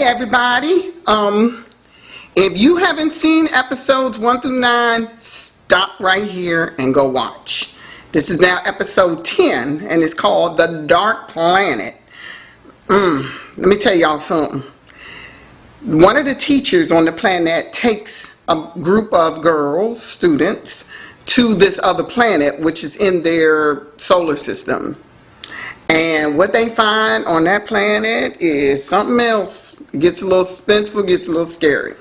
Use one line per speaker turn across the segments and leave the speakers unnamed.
Everybody. If you haven't seen episodes 1 through 9, stop right here and go watch. This is now episode 10 and it's called The Dark Planet. Let me tell y'all something. One of the teachers on the planet takes a group of girls, students, to this other planet which is in their solar system. And what they find on that planet is something else. It gets a little suspenseful, gets a little scary.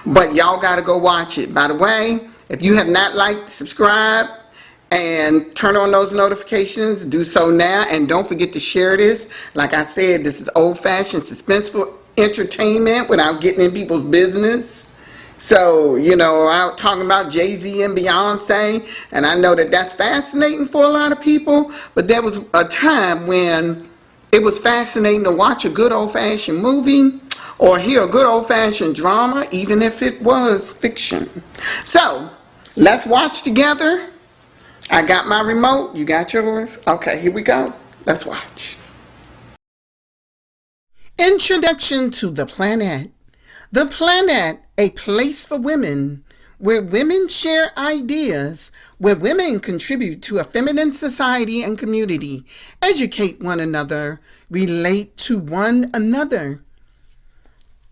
But y'all got to go watch it. By the way, if you have not liked, subscribe, and turn on those notifications, do so now. And don't forget to share this. Like I said, this is old-fashioned, suspenseful entertainment without getting in people's business. So, you know, I'm talking about Jay-Z and Beyonce, and I know that that's fascinating for a lot of people, but there was a time when it was fascinating to watch a good old-fashioned movie or hear a good old-fashioned drama, even if it was fiction. So, let's watch together. I got my remote. You got yours? Okay, here we go. Let's watch. Introduction to The Planette. The Planette, a place for women, where women share ideas, where women contribute to a feminine society and community, educate one another, relate to one another.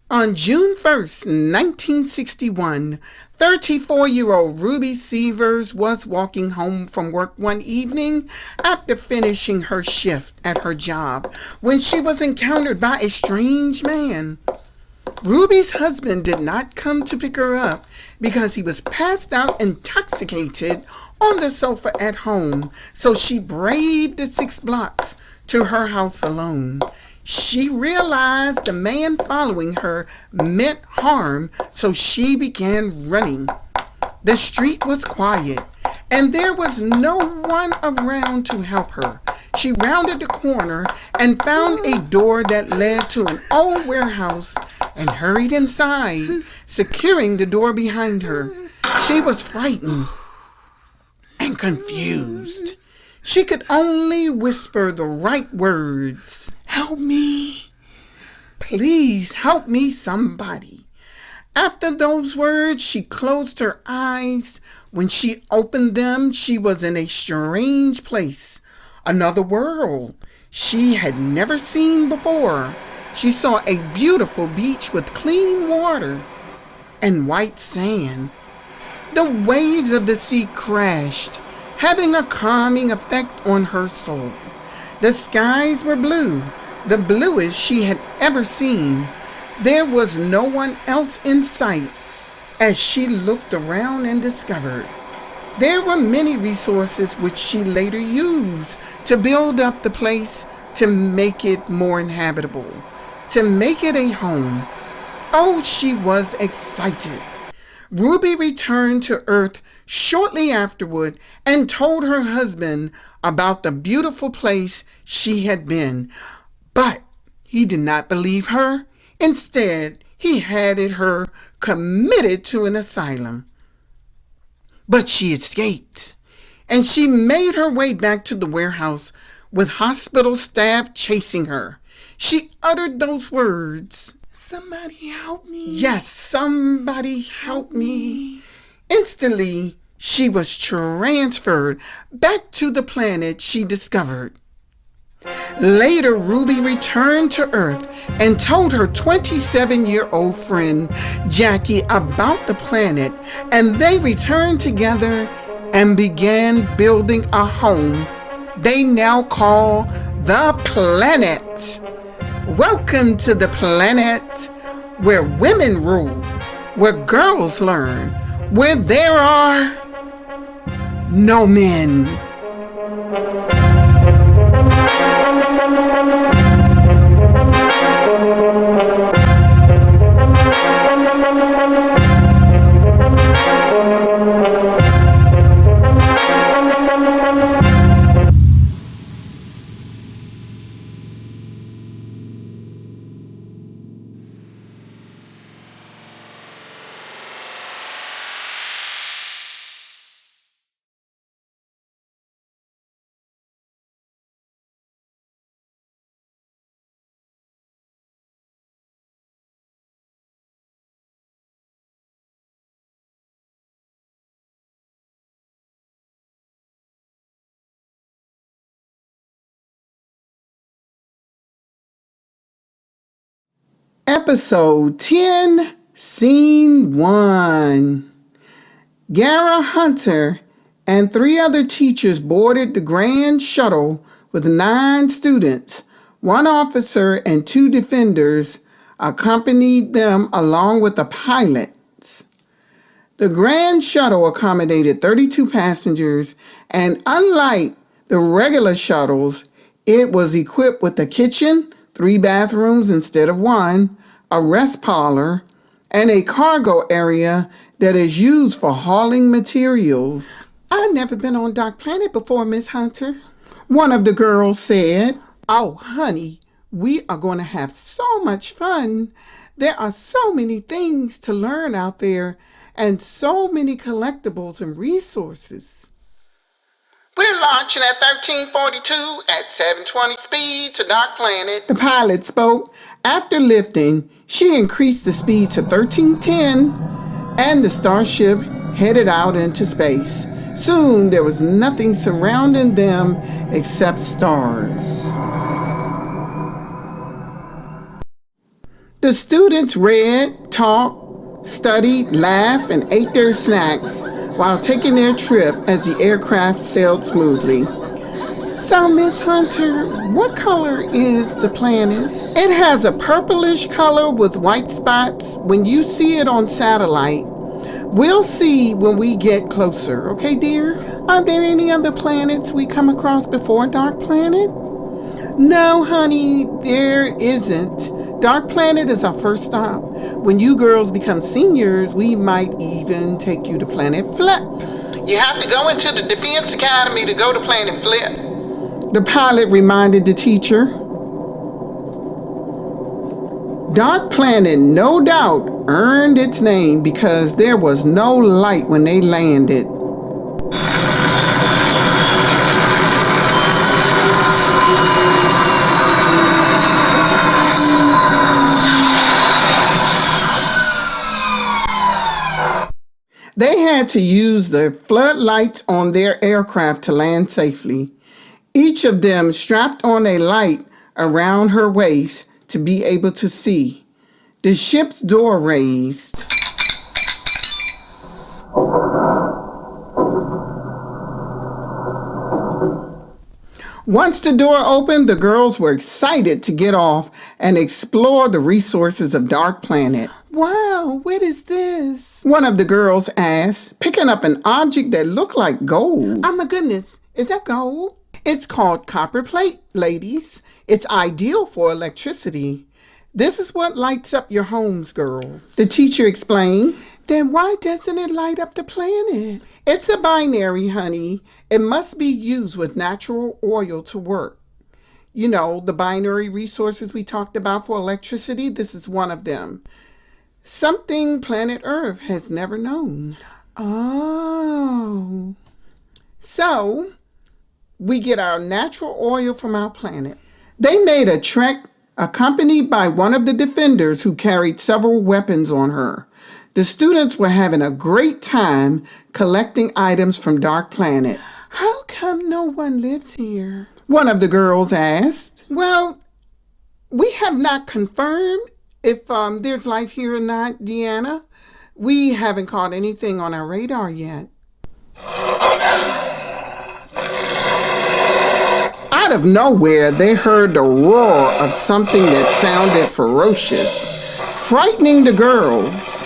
On June 1st, 1961, 34-year-old Ruby Severs was walking home from work one evening after finishing her shift at her job when she was encountered by a strange man. Ruby's husband did not come to pick her up because he was passed out intoxicated on the sofa at home, so she braved the 6 blocks to her house alone. She realized the man following her meant harm, so she began running. The street was quiet, and there was no one around to help her. She rounded the corner and found a door that led to an old warehouse and hurried inside, securing the door behind her. She was frightened and confused. She could only whisper the right words. "Help me. Please help me, somebody." After those words, she closed her eyes. When she opened them, she was in a strange place, another world she had never seen before. She saw a beautiful beach with clean water and white sand. The waves of the sea crashed, having a calming effect on her soul. The skies were blue, the bluest she had ever seen. There was no one else in sight as she looked around and discovered there were many resources which she later used to build up the place, to make it more inhabitable, to make it a home. Oh, she was excited. Ruby returned to Earth shortly afterward and told her husband about the beautiful place she had been. But he did not believe her. Instead, he had her committed to an asylum. But she escaped, and she made her way back to the warehouse with hospital staff chasing her. She uttered those words, "Somebody help me." Yes, somebody help me. Instantly, she was transferred back to the planet she discovered. Later, Ruby returned to Earth and told her 27-year-old friend Jackie about the planet, and they returned together and began building a home they now call the Planette. Welcome to the Planette, where women rule, where girls learn, where there are no men. Episode 10, Scene 1. Gara Hunter and 3 other teachers boarded the Grand Shuttle with 9 students. 1 officer and 2 defenders accompanied them along with the pilots. The Grand Shuttle accommodated 32 passengers, and unlike the regular shuttles, it was equipped with a kitchen, 3 bathrooms instead of 1, a rest parlor, and a cargo area that is used for hauling materials. "I've never been on Dark Planet before, Miss Hunter," one of the girls said. "Oh, honey, we are going to have so much fun. There are so many things to learn out there and so many collectibles and resources." "We're launching at 1342 at 720 speed to Dark Planet," the pilot spoke. After lifting, she increased the speed to 1310, and the starship headed out into space. Soon there was nothing surrounding them except stars. The students read, talked, studied, laughed, and ate their snacks while taking their trip as the aircraft sailed smoothly. "So, Miss Hunter, what color is the planet?" "It has a purplish color with white spots when you see it on satellite. We'll see when we get closer, okay, dear?" "Are there any other planets we come across before Dark Planet?" "No, honey, there isn't. Dark Planet is our first stop. When you girls become seniors, we might even take you to Planet Flip." "You have to go into the Defense Academy to go to Planet Flip," the pilot reminded the teacher. Dark Planet, no doubt, earned its name because there was no light when they landed. They had to use the floodlights on their aircraft to land safely. Each of them strapped on a light around her waist to be able to see. The ship's door raised. Once the door opened, the girls were excited to get off and explore the resources of Dark Planet. "Wow, what is this?" one of the girls asked, picking up an object that looked like gold. "Oh my goodness, is that gold?" "It's called copper plate, ladies. It's ideal for electricity. This is what lights up your homes, girls," the teacher explained. "Then why doesn't it light up the planet?" "It's a binary, honey. It must be used with natural oil to work. You know, the binary resources we talked about for electricity, this is one of them. Something planet Earth has never known." "Oh. So, we get our natural oil from our planet." They made a trek accompanied by one of the defenders who carried several weapons on her. The students were having a great time collecting items from Dark Planet. "How come no one lives here?" one of the girls asked. "Well, we have not confirmed if there's life here or not, Deanna. We haven't caught anything on our radar yet." Out of nowhere, they heard the roar of something that sounded ferocious, frightening the girls.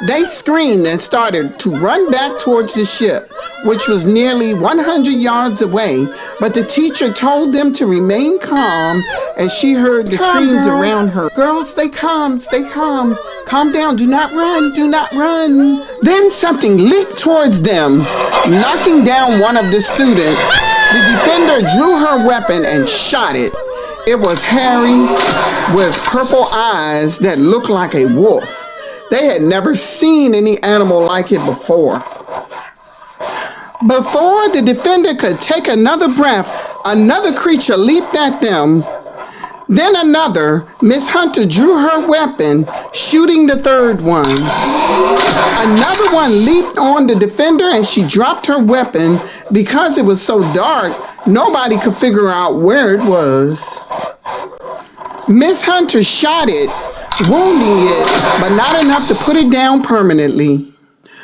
They screamed and started to run back towards the ship, which was nearly 100 yards away, but the teacher told them to remain calm as she heard the screams around her. "Girls, stay calm, stay calm. Calm down, do not run, do not run." Then something leaped towards them, knocking down one of the students. The defender drew her weapon and shot it. It was hairy, with purple eyes that looked like a wolf. They had never seen any animal like it before. Before the defender could take another breath, another creature leaped at them. Then another. Miss Hunter drew her weapon, shooting the third one. Another one leaped on the defender and she dropped her weapon. Because it was so dark, nobody could figure out where it was. Miss Hunter shot it, wounding it, but not enough to put it down permanently.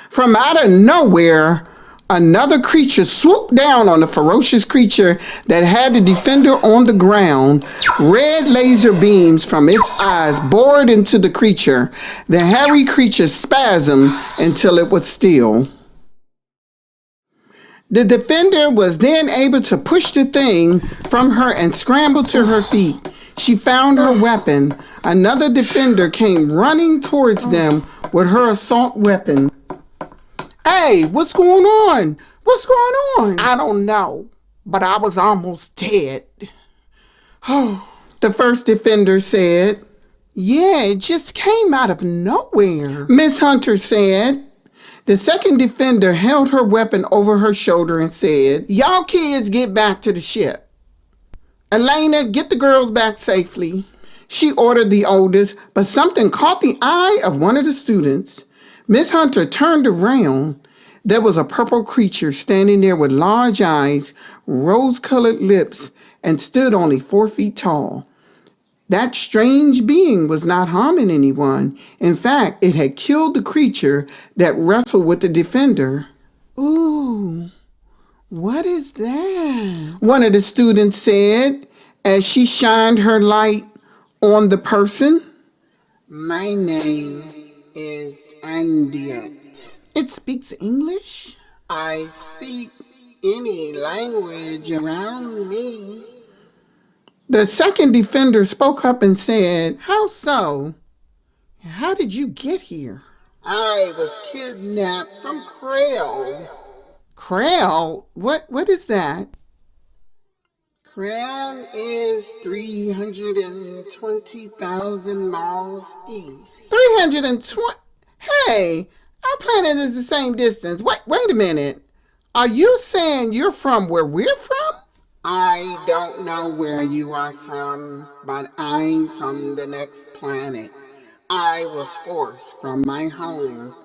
From out of nowhere, another creature swooped down on the ferocious creature that had the defender on the ground. Red laser beams from its eyes bored into the creature. The hairy creature spasmed until it was still. The defender was then able to push the thing from her and scramble to her feet. She found her weapon. Another defender came running towards them with her assault weapon. Hey, what's going on? What's going on? I don't know, but I was almost dead. The first defender said. Yeah, it just came out of nowhere, Miss Hunter said. The second defender held her weapon over her shoulder and said, y'all kids get back to the ship. Elena, get the girls back safely. She ordered the oldest, but something caught the eye of one of the students. Miss Hunter turned around. There was a purple creature standing there with large eyes, rose-colored lips, and stood only 4 feet tall. That strange being was not harming anyone. In fact, it had killed the creature that wrestled with the defender. Ooh, what is that? One of the students said as she shined her light on the person. My name is Andiet. It speaks English? I speak any language around me. The second defender spoke up and said, how so? How did you get here? I was kidnapped from Krell. Krell? What is that? Krell is 320,000 miles east. 320? Hey, our planet is the same distance. Wait a minute. Are you saying you're from where we're from? I don't know where you are from, but I'm from the next planet. I was forced from my home.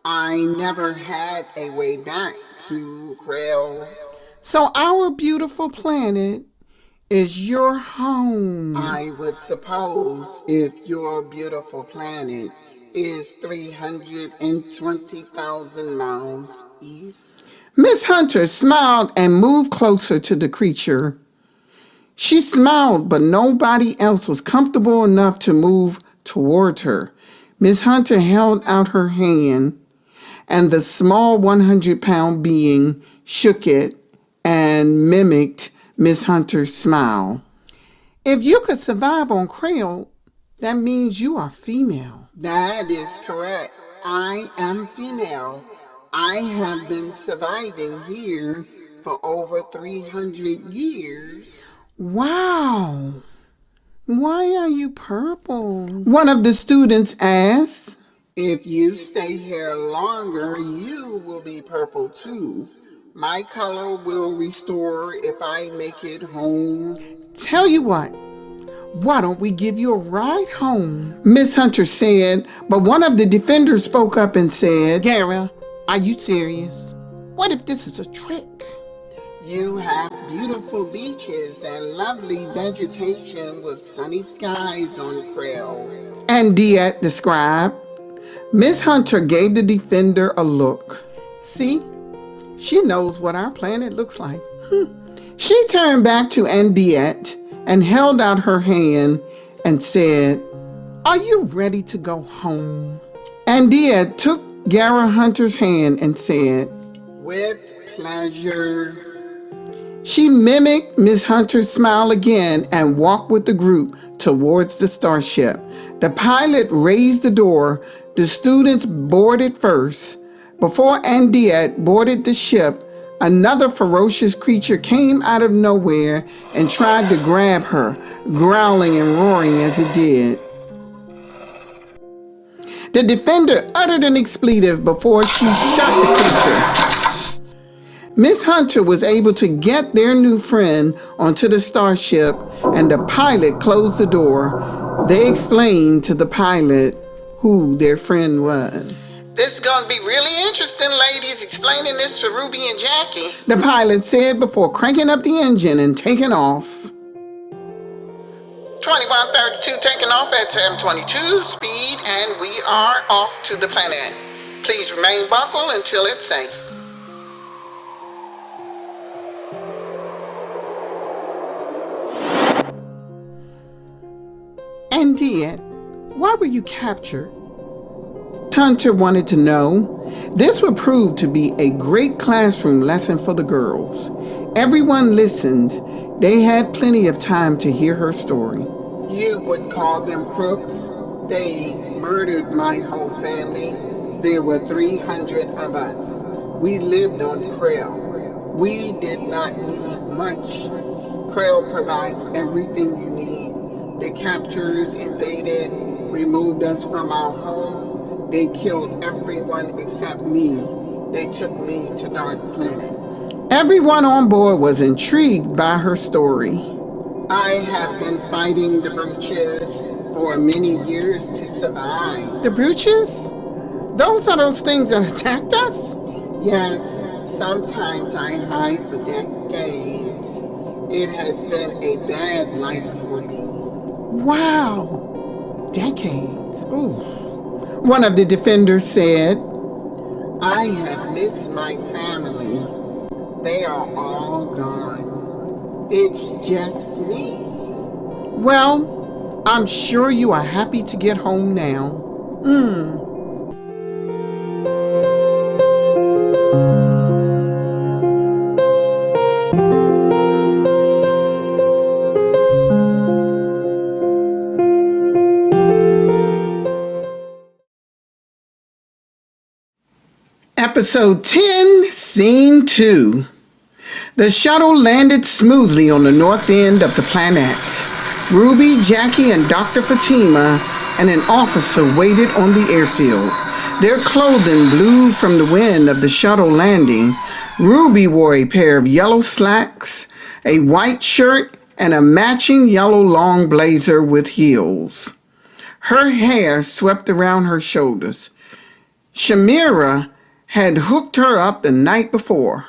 I never had a way back to Krell. So our beautiful planet is your home. I would suppose if your beautiful planet is 320,000 miles east. Miss Hunter smiled and moved closer to the creature. She smiled, but nobody else was comfortable enough to move towards her. Miss Hunter held out her hand, and the small 100-pound being shook it and mimicked Miss Hunter's smile. If you could survive on Krell, that means you are female. That is correct. I am female. I have been surviving here for over 300 years. Wow. Why are you purple? One of the students asked. If you stay here longer, you will be purple too. My color will restore if I make it home. Tell you what, why don't we give you a ride home? Miss Hunter said, but one of the defenders spoke up and said, Gara, are you serious? What if this is a trick? You have beautiful beaches and lovely vegetation with sunny skies on Krell. And Diet described. Miss Hunter gave the defender a look. See, she knows what our planet looks like. She turned back to Andiet and held out her hand and said, are you ready to go home? Andiet took Gara Hunter's hand and said, with pleasure. She mimicked Miss Hunter's smile again and walked with the group towards the starship. The pilot raised the door. The students boarded first. Before Andiet boarded the ship, another ferocious creature came out of nowhere and tried to grab her, growling and roaring as it did. The defender uttered an expletive before she shot the creature. Miss Hunter was able to get their new friend onto the starship, and the pilot closed the door. They explained to the pilot who their friend was. This is going to be really interesting, ladies, explaining this to Ruby and Jackie, the pilot said before cranking up the engine and taking off. 2132 taking off at 722 speed, and we are off to the planet. Please remain buckled until it's safe. And yet, why were you captured? Hunter wanted to know. This would prove to be a great classroom lesson for the girls. Everyone listened. They had plenty of time to hear her story. You would call them crooks? They murdered my whole family. There were 300 of us. We lived on Krell. We did not need much. Krell provides everything you need. The captors invaded, removed us from our home. They killed everyone except me. They took me to Dark Planet. Everyone on board was intrigued by her story. I have been fighting the brooches for many years to survive. The brooches? Those are those things that attacked us? Yes, sometimes I hide for decades. It has been a bad life for me. Wow, decades. Ooh. One of the defenders said, I have missed my family. They are all gone. It's just me. Well, I'm sure you are happy to get home now. Episode 10, Scene 2. The shuttle landed smoothly on the north end of the planet. Ruby, Jackie, and Dr. Fatima and an officer waited on the airfield. Their clothing blew from the wind of the shuttle landing. Ruby wore a pair of yellow slacks, a white shirt, and a matching yellow long blazer with heels. Her hair swept around her shoulders. Shamira had hooked her up the night before.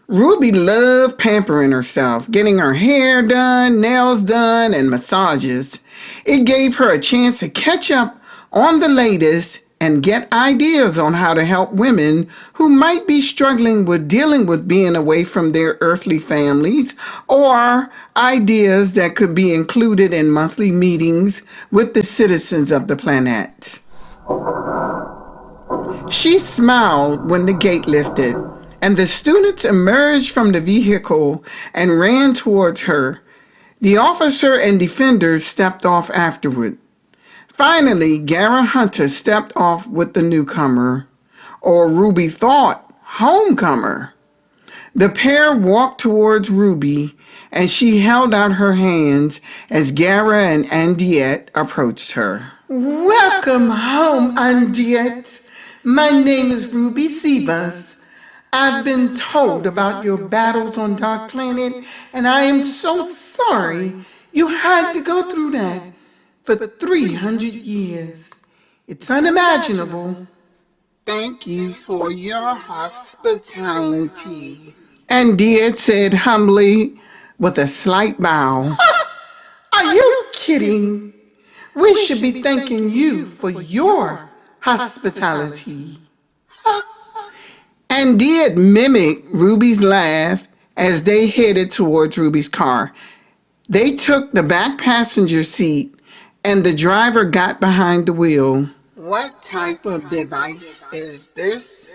Ruby loved pampering herself, getting her hair done, nails done, and massages. It gave her a chance to catch up on the latest and get ideas on how to help women who might be struggling with dealing with being away from their earthly families, or ideas that could be included in monthly meetings with the citizens of the planet. She smiled when the gate lifted, and the students emerged from the vehicle and ran towards her. The officer and defenders stepped off afterward. Finally, Gara Hunter stepped off with the newcomer, or Ruby thought, homecomer. The pair walked towards Ruby, and she held out her hands as Gara and Andiette approached her. Welcome home, Andiette. My name is Ruby Sebas. I've been told about your battles on Dark Planet, and I am so sorry you had to go through that for 300 years. It's unimaginable. Thank you for your hospitality, Andiette said humbly with a slight bow. Are you kidding? We should be thanking you for your hospitality. Andiette mimicked Ruby's laugh as they headed towards Ruby's car. They took the back passenger seat and the driver got behind the wheel. What type of device is this?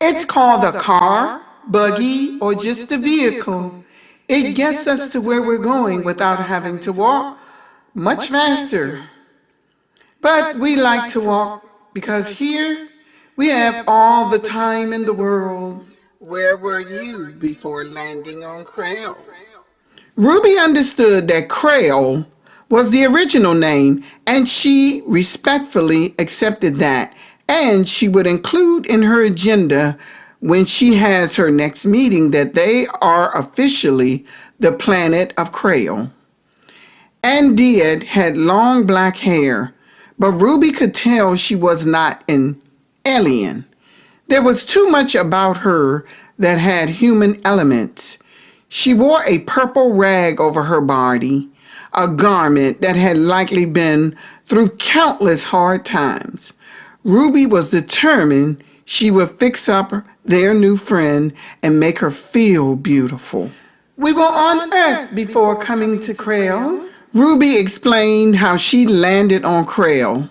It's called a car, buggy, or just a vehicle. It gets us to where we're going without having to walk much faster. But we like to walk because here we have all the time in the world. Where were you before landing on Krell? Ruby understood that Krell was the original name, and she respectfully accepted that, and she would include in her agenda when she has her next meeting that they are officially the planet of Krell. Andiette had long black hair, but Ruby could tell she was not an alien. There was too much about her that had human elements. She wore a purple rag over her body, a garment that had likely been through countless hard times. Ruby was determined she would fix up their new friend and make her feel beautiful. "We were on Earth before coming to Krail." Ruby explained how she landed on Krail.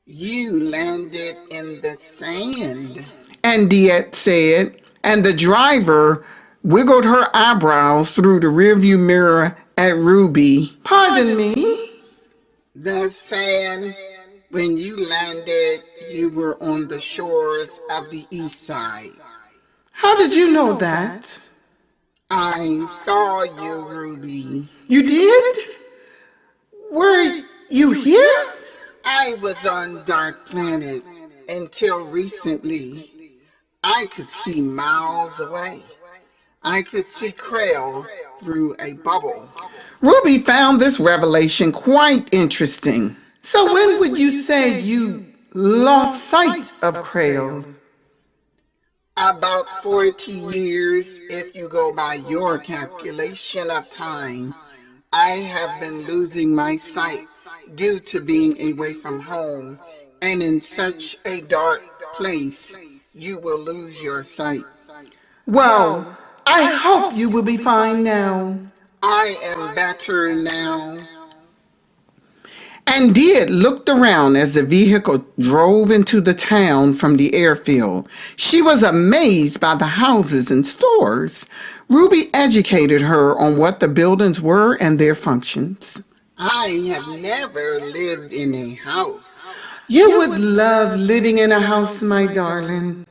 "You landed in the sand,"
Andiette said, and the driver wiggled her eyebrows through the rearview mirror at Ruby. "Pardon me?"
"The sand. When you landed, you were on the shores of the east side."
"How did you know that?"
"I saw you, Ruby."
"You did? Were you here?"
"I was on Dark Planet until recently. I could see miles away. I could see Krail through a bubble."
Ruby found this revelation quite interesting. "So when would you say you lost sight of Krail?"
"About 40 years, if you go by your calculation of time. I have been losing my sight due to being away from home, and in such a dark place, you will lose your sight."
"Well, I hope you will be fine now."
"I am better now."
Andiette looked around as the vehicle drove into the town from the airfield. She was amazed by the houses and stores. Ruby educated her on what the buildings were and their functions.
"I have never lived in a house."
"You would love living in a house, my darling."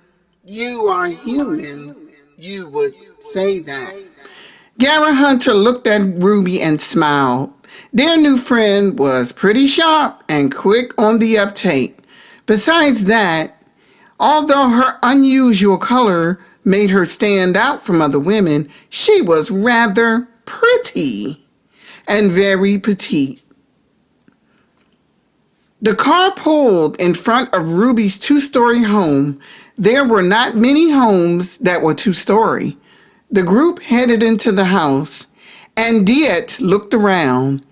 "You are human. You would say that."
Gara Hunter looked at Ruby and smiled. Their new friend was pretty sharp and quick on the uptake. Besides that, although her unusual color made her stand out from other women, she was rather pretty and very petite. The car pulled in front of Ruby's two-story home. There were not many homes that were two-story. The group headed into the house, and Andiette looked around.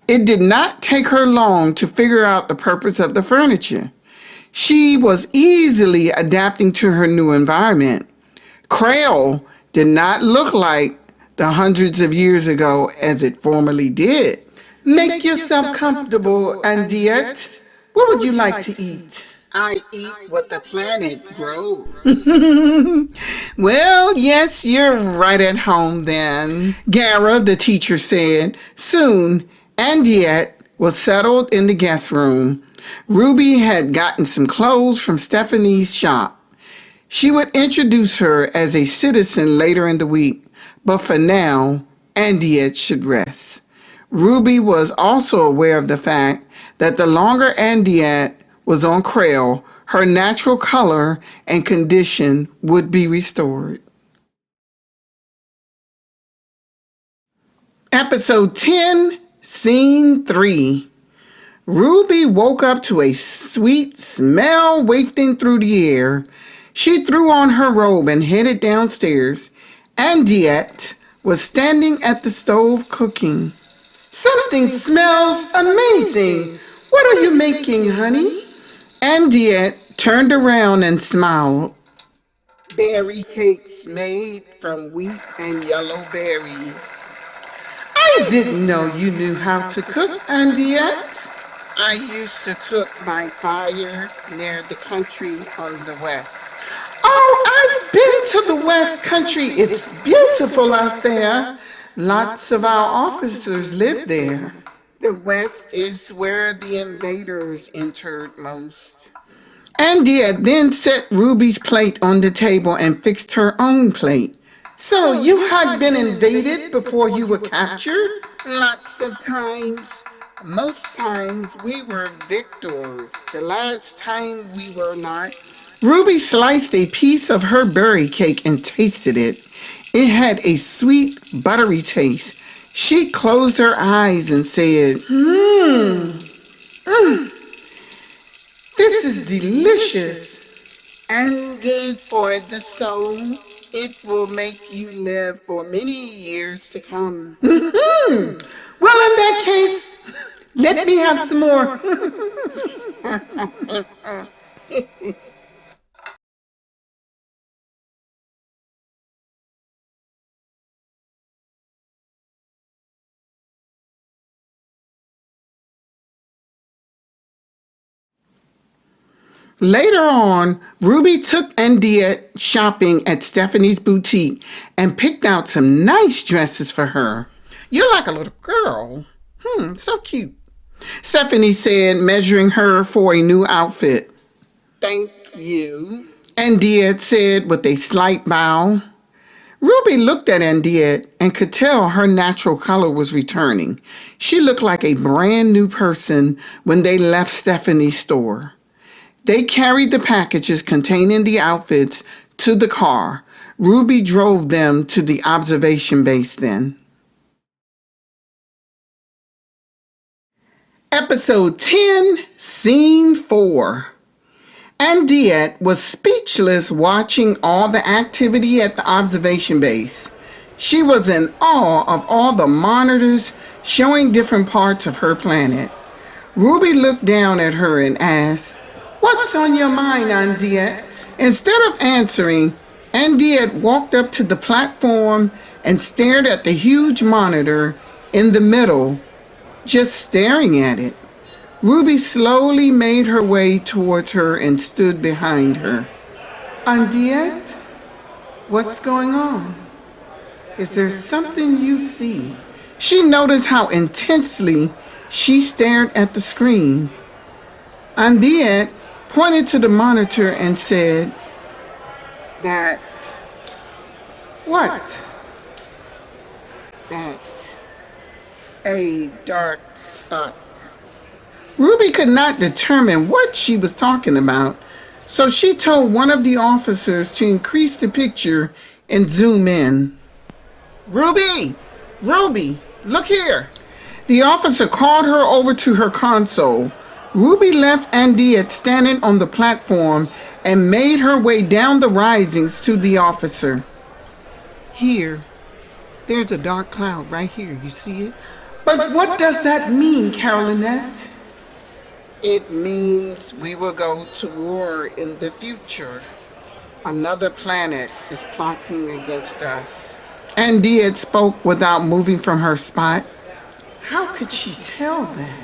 It did not take her long to figure out the purpose of the furniture. She was easily adapting to her new environment. Krail did not look like the hundreds of years ago as it formerly did. "Make yourself comfortable, Andiette. What would you like to eat?"
"I eat what the planet grows."
"Well, yes, you're right at home then," Gara, the teacher, said. Soon, Andiette was settled in the guest room. Ruby had gotten some clothes from Stephanie's shop. She would introduce her as a citizen later in the week, but for now, Andiette should rest. Ruby was also aware of the fact that the longer Andiette was on Krail, her natural color and condition would be restored. Episode 10, Scene 3. Ruby woke up to a sweet smell wafting through the air. She threw on her robe and headed downstairs. Andiette was standing at the stove cooking. "Something smells amazing. What are you making, honey?" Andiette turned around and smiled.
"Berry cakes made from wheat and yellow berries."
"I didn't know you knew how to cook, Andiette."
"I used to cook by fire near the country on the west."
"Oh, I've been to the West Country. It's beautiful out there. Lots of our officers live there."
"The west is where the invaders entered most."
Andiette then set Ruby's plate on the table and fixed her own plate. "So you had been invaded before you were captured?"
"Lots of times. Most times we were victors. The last time we were not."
Ruby sliced a piece of her berry cake and tasted it. It had a sweet, buttery taste. She closed her eyes and said, This is delicious."
"And good for the soul." It will make you live for many years to come.
Well, in that case, let me have some more. Later on, Ruby took India shopping at Stephanie's boutique and picked out some nice dresses for her. You're like a little girl. So cute. Stephanie said, measuring her for a new outfit.
Thank you.
India said with a slight bow. Ruby looked at India and could tell her natural color was returning. She looked like a brand new person when they left Stephanie's store. They carried the packages containing the outfits to the car. Ruby drove them to the observation base then. Episode 10, Scene 4. Andiette was speechless watching all the activity at the observation base. She was in awe of all the monitors showing different parts of her planet. Ruby looked down at her and asked, "What's on your mind, Andiette?" Instead of answering, Andiette walked up to the platform and stared at the huge monitor in the middle, just staring at it. Ruby slowly made her way towards her and stood behind her. "Andiette, what's going on? Is there something you see?" She noticed how intensely she stared at the screen. Andiette pointed to the monitor and said,
That,
"What?"
that, a dark spot.
Ruby could not determine what she was talking about, so she told one of the officers to increase the picture and zoom in. "Ruby! Ruby, look here!" The officer called her over to her console. Ruby left Andiette standing on the platform and made her way down the risings to the officer. "Here, there's a dark cloud right here, you see it? But what does that mean, Carolinette?"
It means we will go to war in the future. Another planet is plotting against us.
Andiette spoke without moving from her spot. How could she tell that?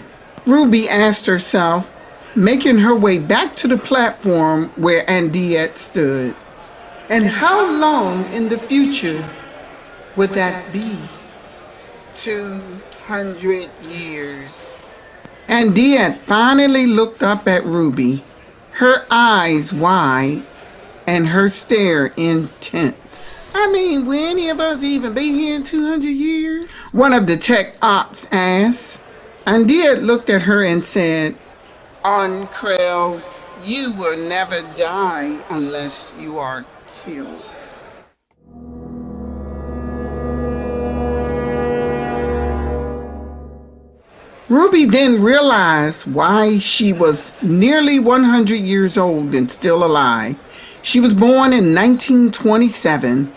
Ruby asked herself, making her way back to the platform where Andiette stood. And how long in the future would that be?
200 years.
Andiette finally looked up at Ruby, her eyes wide and her stare intense. "I mean, will any of us even be here in 200 years? One of the tech ops asked. Andiette looked at her and said,
On Krell, you will never die unless you are killed.
Ruby then realized why she was nearly 100 years old and still alive. She was born in 1927.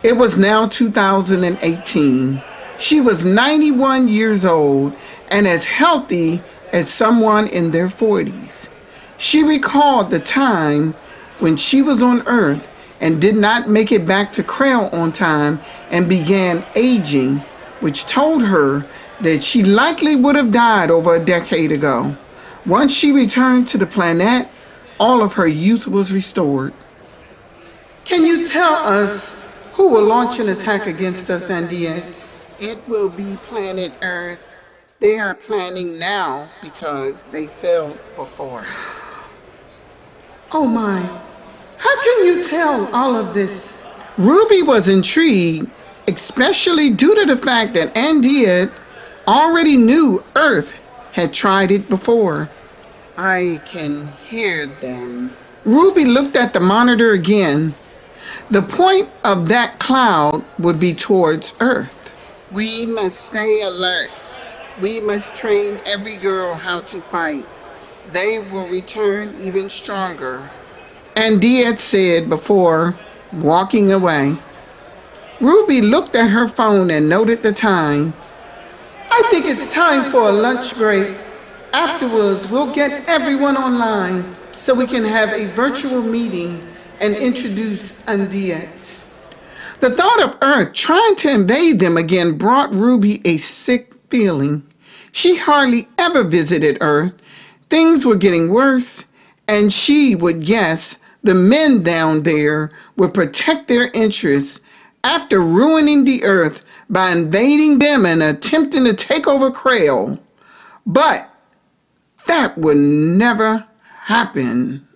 It was now 2018. She was 91 years old and as healthy as someone in their 40s. She recalled the time when she was on Earth and did not make it back to Krell on time and began aging, which told her that she likely would have died over a decade ago. Once she returned to the Planette, all of her youth was restored. Can you tell us who will launch an attack against us, Andiette?
It will be planet Earth. They are planning now because they failed before.
Oh my, how can you tell all of this? Ruby was intrigued, especially due to the fact that Andiette already knew Earth had tried it before.
I can hear them.
Ruby looked at the monitor again. The point of that cloud would be towards Earth.
We must stay alert. We must train every girl how to fight. They will return even stronger.
Andiette said before, walking away. Ruby looked at her phone and noted the time. I think it's time for a lunch break. Afterwards, we'll get everyone online so we can have a virtual meeting and introduce Undiet. The thought of Earth trying to invade them again brought Ruby a sick feeling. She hardly ever visited Earth. Things were getting worse, and she would guess the men down there would protect their interests after ruining the Earth by invading them and attempting to take over Krail. But that would never happen.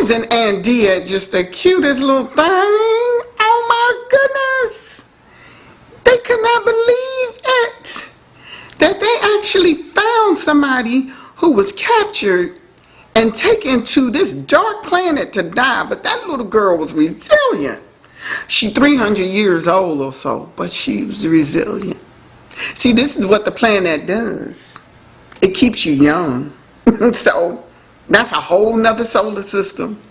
Isn't Andia just the cutest little thing? Oh my goodness! They could not believe it! That they actually found somebody who was captured and taken to this dark planet to die, but that little girl was resilient. She's 300 years old or so, but she was resilient. See, this is what the Planette does. It keeps you young. So, that's a whole nother solar system.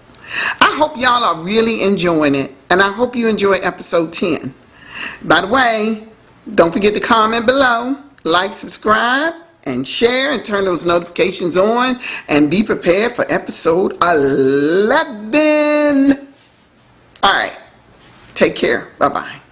I hope y'all are really enjoying it, and I hope you enjoy episode 10. By the way, don't forget to comment below, like, subscribe, and share, and turn those notifications on, and be prepared for episode 11. Alright, take care. Bye-bye.